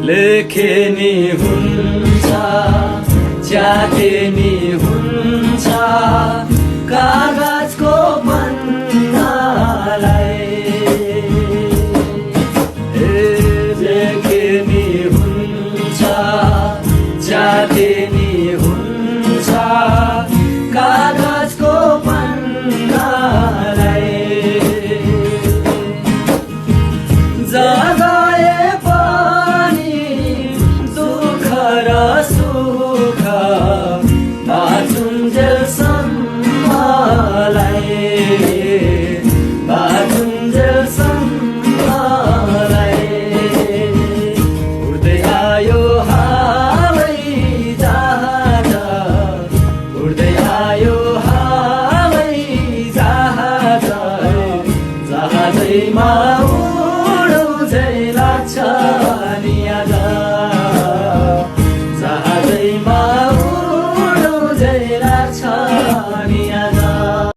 लेखे नि हुन्छ च्याते नि हुन्छ कागजको पन्नालाई लेखे नि हुन्छ च्याते नि हुन्छ कागजको पन्नालाई जगाए पनि दुःख र सुख बाँचुन्जेलसम्मलाई उड्दै आयो हावै जहाज उड्दै आयो हावै जहाज जहाजैमा उडौझै लाग्छ नि आज जहाजैमा